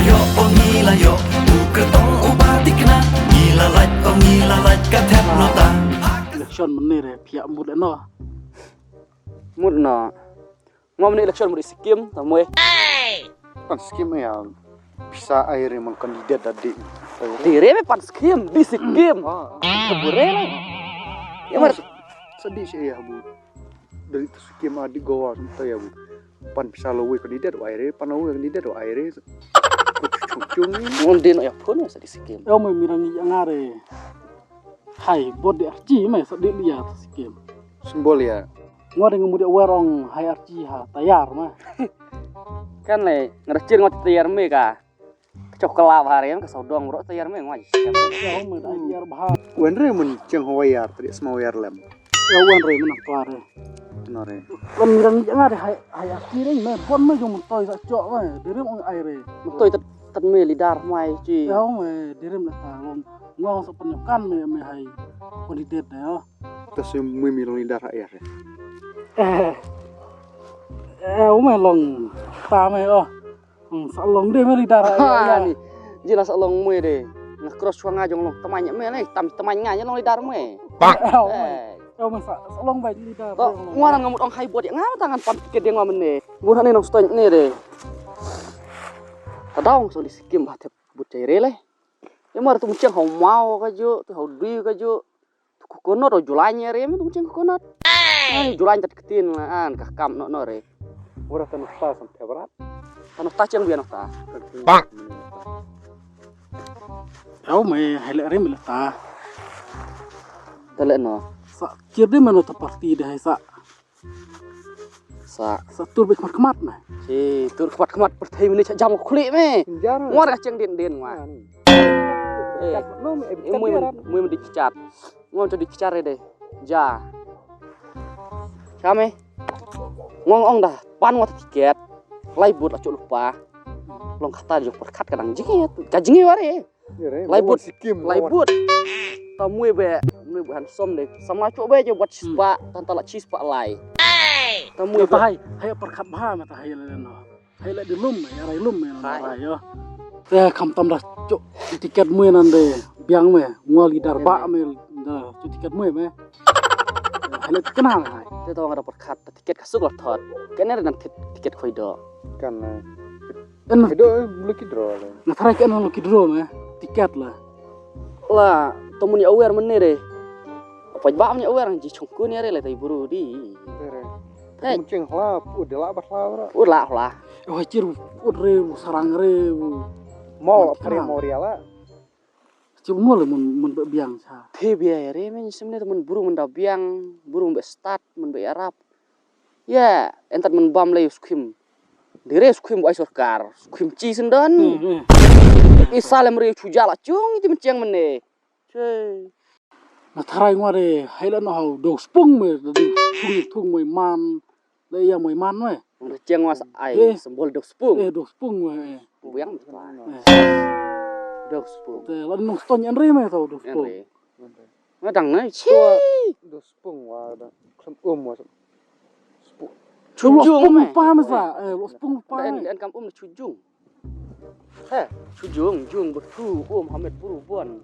yo oh ngila yo uketong ubatikna ngila laj oh ngila laj katep nota election menir pihak mud no ngom ni election mudi Sikkim tamu pan skim ya bisa air emang kandidat tadi dire me pan Sikkim di Sikkim kabure lah ya mar sedih sih ya bu dari skim adik goa entah ya bu pan bisa lawi kandidat air pan lawi kandidat air cucung ngondin ya pun sa di Sikkim mau mirangi angare hai bod di arji me sedih lihat Sikkim simbol ya ngua dengan muda werong hai arji ha tayar mah kan le ngercir ngot tayar me ka coklat hari ka sodong bro tayar me ngaj ya mau tayar bah wenre mun ceng hoyar tadi semua wayar lem ya wenre menang tuare nore kan mirangi angare hai arji ring me bon me jong toy sak cok me direm ong aire toy tet me lidar mai ci ya me direm la talong ngong sok penyokan me hai kandidat ya terus me mirangi lidar air long ta me sa long de me lidar ya ni jelas long me de na cross wanga jong long temanya me le temanya long lidar me me sa long bai lidar ngora ngamut ong hai bot ya ngam tangan pan tiket dia ngam ne buat ne nong stoy ne de tadong so di Sikkim bat but caire le ya mar tu muceng hau mau ka jo tu hau dui ka jo tu kokonot ro julanya re me tu muceng kokonot ai julan cat ketin an ka kam no re ora tan sta sampai berat tanah tacang biar nota me hele re me ta tele no sa kirde me no ta parti de sa tur bek kemat na si tur kemat pertai meni jam kuli me ngor ka ceng den ngwa mui dikicat ngom to dikicare de ja kami ngong dah pan wat tiket laibut lah cuk lupa long kata jok perkat kadang jingit kajingi ware laibut Sikkim laibut tamui be mui bukan som deh sama cuk be je buat cispa tantala cispa lai tamui be hai perkat bah mata hai le no hai le di lum ya rai lum ya yo te kam tam dah cuk tiket mui nan de biang me ngoli dar ba me cuk tiket mui me hai kenal hai te tahu ada perkat tiket kasuk lah thot kene dan tiket khoido kan khoido luki draw na thara kan luki draw me tiket lah tomuni aware menne re apa ba menya aware ji chungku ni re le tai buru di munceng hla udah lah oh cir udre sarang re mau primoriala cuma le mun biang sa te biaya re men semne temen buru men biang buru be start men be arab ya entar men bam le skim dire skim ai sorkar skim ci sendan isalem re chujala chung ti menceng menne chơi na tharai ngore haila no hau do spung me thung moi man le ya moi man me ceng was ai sembol do spung me buyang dok spung te lan no ston yan re me tau do spung ngadang na chi do spung wa da klem wa spung chujung pa me sa spung pa en kam chujung chujung jung betu Muhammad buru buan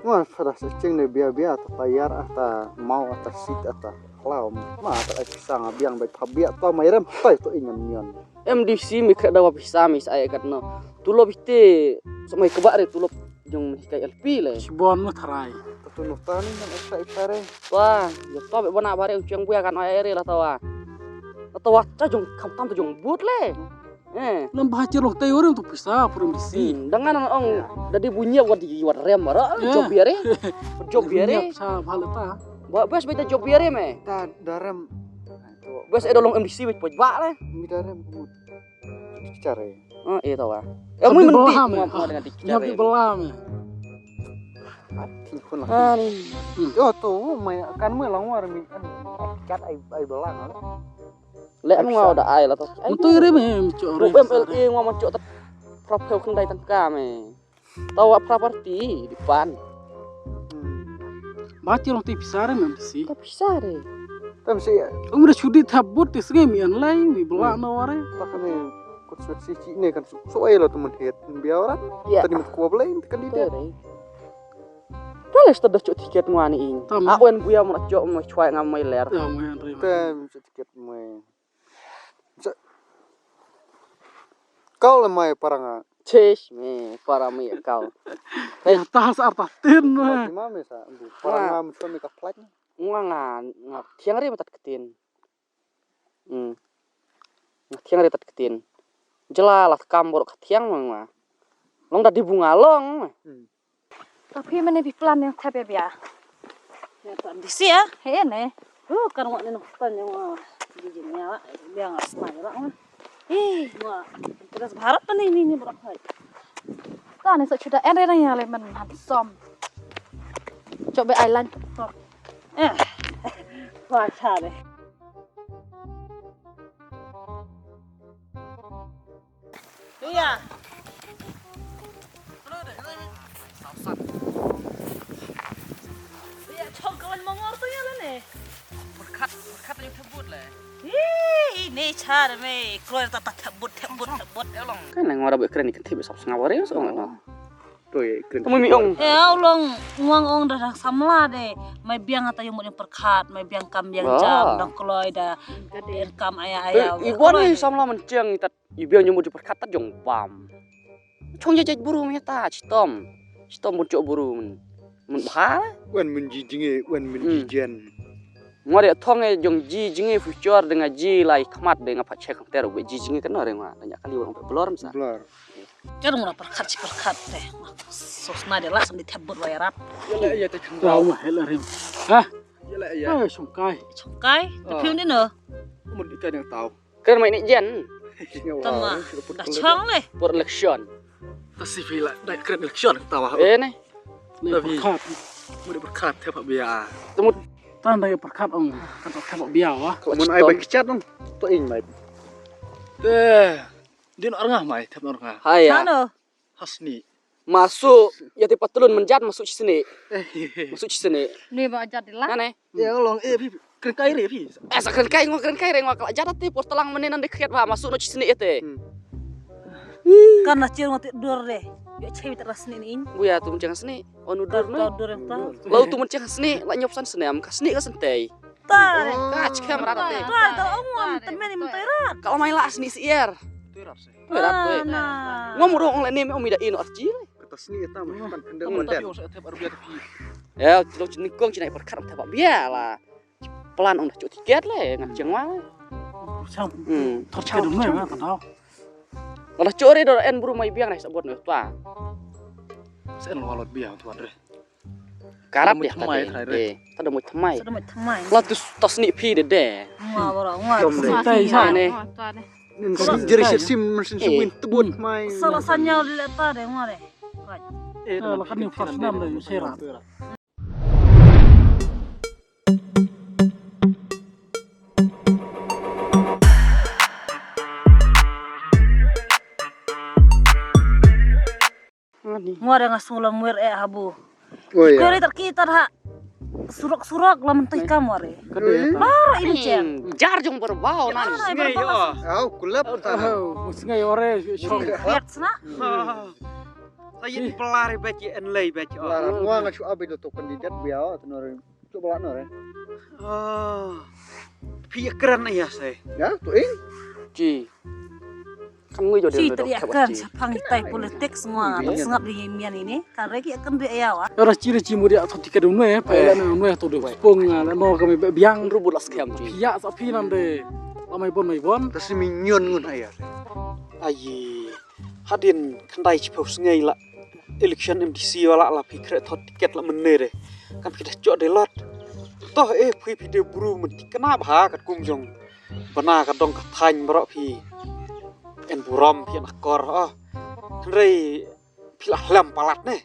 wah pada seceng ne bia tayar ata mau ata sit ata klaum ma ata pisang biang baik pabia to mairem toy to ingan nyon MDC mi kada wa pisami saya katno tulo bite samai kebare tulo jong kai LP le sibon no tharai to no tani nan ipare wah yo to be bana bare uceng buya kan aire la tawa cha jong kam tam to jong but le nam baca loh teh orang tuh bisa permisi dengan ong dadi bunyi wat rem bara job biare sa baleta bes beta job biare me ta daram bes edolong MDC wit poj ba le mi daram kumut dicare iya tawa mun menti dengan dicare nyapi belam yo tuh kan me langwar mi cat ai belang lẽ ngau da ai là to tôi re me cho re MLE ngau ma cok propel kendai tangka me tawa properti di pan baca loh teh bisa re me sih tak bisa re tapi sih udah sudi tabut sih mi an lain mi belak na ware takane suat si Cina kan soal lo teman het biaran Iya. tadi mat kuah belain kandidat Boleh sudah cok tiket ngani ing. Tam. Aku yang buaya mau cok mau cuai ngamai ler. Ya mau yang terima. tem tiket mai kau lemai parang Cesh me para mi kau. Ya tas arta tin. di mana sa parang suami kaplat Ngangan ngak tiang hari matat ketin. Ngak tiang hari tat ketin. Jelalah kambor ke tiang mah. Long dah di bunga long. Tapi mana pelan yang tapi biar. Ya tak di sini ya, ini. Kan wak ni nuktan yang wak jijinya wak dia nggak senang wak mah. Wak terus berharap kan ini berapa? Kan ini sudah ada yang lemon handsome. Coba island top. Wah cari. Iya. Ya congkalan mongor tuh ya nih. Berkat yang tebut lah. Ini cara me keluar tata tebut. Elong. Kan yang ngora buat keren ikan tiba sab ngawar ya so nggak. tuh ya keren Temu miong. Ya ulong nguang dah samla deh. May biang atau yang mau perkat, may biang kam yang jam dong keluar dah. Kader kam ayah. Ibuan ni samla menceng itat ibiang nyumbu diperkata jong pam. Chong jajaj buru mi ta citom. Citom muncul buru men bahal. wan menjijinge wan menjijan Ngore thonge jong ji jinge future dengan ji lai khamat dengan apa cek ter be ji jinge kan orang mah banyak kali orang belor masa. blar Jangan mau perkat deh. Sosna dia langsung ditebut wayarat. ya teh Ya mau helarim. Hah? ya Ah sungkai. Congkai, tapi ini no. mau ikan yang tahu Kan main ni jen Tama, dah cong leh. for election. tasifila dah keren election tawa Ni Ni perkat. mau berkat teh pak biar temu Tanda ya perkat ong. Kan tak biar wah. mun ai baik cat dong to ing mai dia orang mai teh orang haya Sana. hasni masuk ya tipe telun menjat masuk sini. Masuk sini. Ni mau jadi lah. Kan ya long pi keren kai re pi sakren kai ngok kalau jadat ti pos telang menenan deket bah masuk no sini ete. Karena ciri mati dur deh. Ya cewek teras ni. Buya tu mencang sini. Onudur no. Dur yang tahu. Lau tu mencang sini, la nyopsan sini am kasni ka sentei. Tar. Kac kamera te. Tar tu ongwam temen ni mentera. Kalau main lah sini sier. terar se Berat tu. Nah. Ngomong dong lain ni omida ino arji. kata seni eta mah kan kendang Tapi mandan usah tiap arbiar pi. Ya, lo nikong cina perkara tak biar lah. Pelan udah cuci tiket lah, ngajeng mah. Sam. Hmm. Tercak dulu ya kan tahu. Kalau curi dor en buru mai biang nih sebut nih tua. Saya nolak biar tuan deh. Karap Tadi ya mau temai, tadi. Tadi mau temai. Sudah mau temai. Lah tu tos ni pi de de. Ngawar. Tay Ane. jadi sesim mesin suwin tebut mai Selesainya dilihat tadi ngare. Lah kan ni first name dah serat. Ngare ngasulang muir habu. oh ya Kau terkita dah. Surak lah mentih kamu are. Kedai. Marah ini ceng. Jar jong berbau nan. Ngai berbau. au kulap Oh, musingai ore syong. Lihat sana. Saya pelari baca enlay baca. larang gua ngacu abi do kandidat biar tenor coba nore Oh. Pia keren ya saya. ya tuh ing Ji. Kamu jadi Si teriakan siapa ngitai politik semua sengap di Yemian ini. Karena kita akan biaya wah. Ora ciri-ciri mu dia tiket dulu ya, pa nu to do pung la no kami biang rubut las kem ji. pia sapi nande. Lamai bon. tas minyon ngun ayar Ayi. Hadin kendai cepau sengai lah. Election MDC wala lah pikir thot tiket lah menere. Kan kita cok delot. Toh pui video buru menti kenapa ha kat kumjong. Bana kat dong kat thain berok pi. En buram pi nak kor Kendai pilah lam palat nih.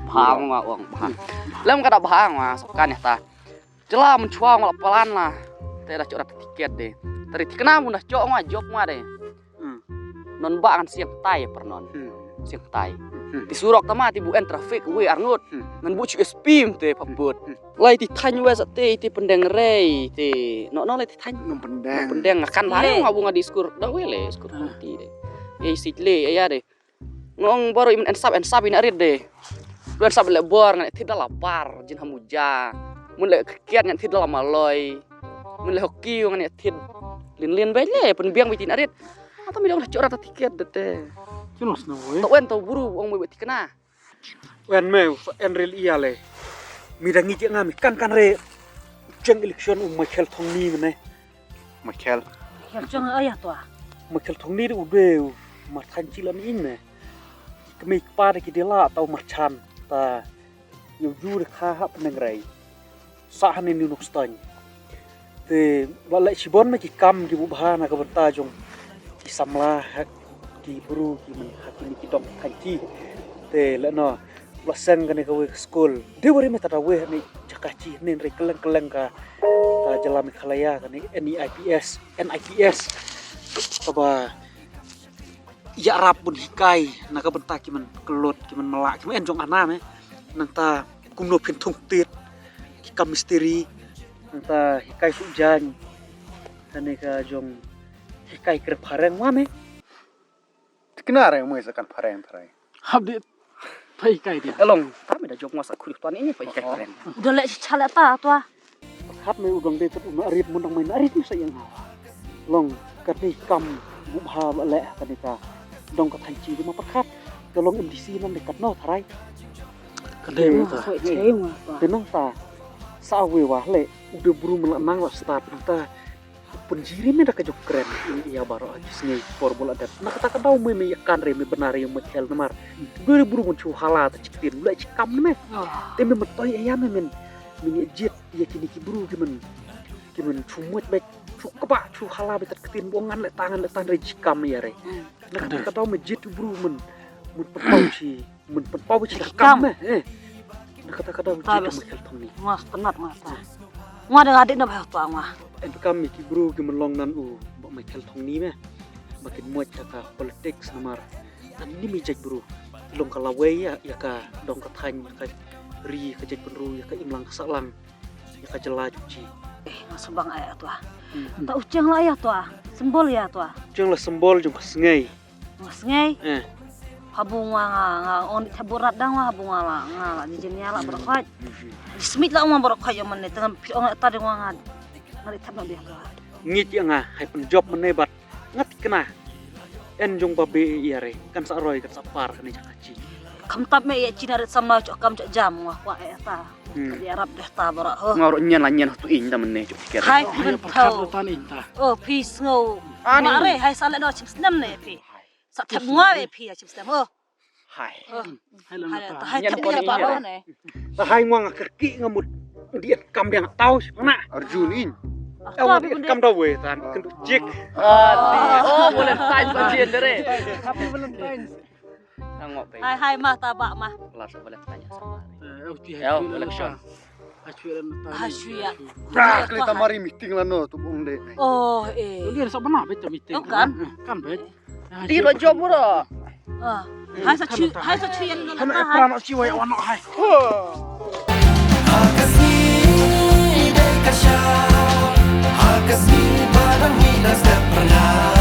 Bahang mah uang bahang. Lem kada bahang mah sokan ya ta. Jela mencuang malah pelan lah. Teh dah cok tiket deh. Tadi kenapa dah cok mah job mah deh. Non ba kan siang tai pernon. Siang tai. Disurok tama ti buen trafik we arngut. Ngan bu spim te pabut. Lai ti tanya we sate ti pendeng rei ti. No lai ti tanya nom pendang pendeng akan bare ngabunga diskur. Dah we le skur ti deh. sidle ya deh. Ngong baru iman ensap ini arit deh. Lu ensap le bor ngan tidak lapar jin hamuja. Mun le kiat ngan tidak lama loy. Mun le hoki ngan tid lin bae pen biang bitin arit. Atau mi dong cok rata tiket dete. Jelas na we. Tok wen tau buru wong me tikena. Wen me en real iya le. Mi da ngi ngami kan re jeng election Michael Thongni mene. Michael. Yang jangan ayah tua. Michael Thongni de ude mar thancilan in me. Kemi pa de kidela atau marchan ta yu de kha ha penengrai. Sa hanin ni nokstany. Te wala sibon me ki kam ki bubhana ka banta jong ki samla ki buru ki man hakini ki dok kanti te la no lasang kan ka we school de wari me tata we ni jakachi nen re keleng ka jalami khalaya kan ni NIPS aba ya rap bun hikai na ka banta ki man kelot ki man malak ki man jong ana me nang ta kumno phin thung tit ki kam misteri nang ta hikai sujan kan ka jong hikai ker pharang wa me Kenapa yang mengisahkan pareng? Habdi pai kai dia. Elong, kami dah jok masa kulit tuan ini pai kai keren. Udah lek cale ta tua. Hap me udang de tu arit mun dang main arit ni sayang long kat ni kam bubha le kan ka dong ka thanchi di ma pakhat to long MDC nan de kat no tharai Kadai Hey. ta. Soi cei mah tua. tenang ta sa we wa le udah buru melanang wa start ta penjiri me dak jok keren iya baro sini formula dat nak kata kadau me kan re me benar yang mekel namar dua buru mun chu hala ta cikin le cikam me te me metoy ayam me men mini jet ya kini ki buru kimen cumut baik chu keba chu hala betat ketin bongan le tangan re cikam ya re nak kata kadau me jet buru mun petau si mun petau si kam me nak kata kadau jet mekel tong ni Mas tenat mas tua. Ngwa dengan adik nak bayar tua ngwa. kami ki bro ki melong nan u ba Michael Thongni me makin muat ka politics namar nan ni mi jek bro long ka lawe ya ka dong ka than ka ri ka jek penru ya ka imlang salang ya ka jela cuci Mas bang ayah tua. Tak uceng lah ayah tua. Sembol ya tua. jeng la sembol jeng ka sengai Mas ngai. eh Habung nga on taburat dang wa habung nga di jenia la berkhaj. Dismit la umang berkhaj yang mana tengah ong ta de nga ngari tab dia tua. ngit ya nga hai pen job menebat ngat kena en jong babe ya re kan sa roy kan sa par kan jakaci Kam tab me ya cina ret sama cok kam cok jam wa ayah ta. Di Arab dah ta berak ho. Ngaro nyen la nyen tu in ta menne jok tiket. Hai Hai pen pakhat tau. tan inta. Oh peace ngau. Ani. Mare hai salat no chim snam ne pi. Sa tab ngwa we pi chim snam oh. Hai. Hai lan Hai ta. hai Nyan tab pon dia ini pa ya. ne. ta hai ngwang kerki ngamut dia kam dia tahu mana Arjun in. Tua dia kam daw we tan kendu jik Oh, boleh tanya sajian dere. Happy Valentine. Tengok pe. Hai mah tabak mah. Kelas boleh tanya sama. Uti Ya, hai election. Hai lan ta. Hasya. Brak kita mari meeting lah no tu bong de. Oh Dia sa bana betul meeting. Oh, kan? Kan bet. Di lo job bro. Hai sa chu yang Kan ngana hai. peran si wa ono hai. Hakasih deka syah Hakasih barang hidas dan pernah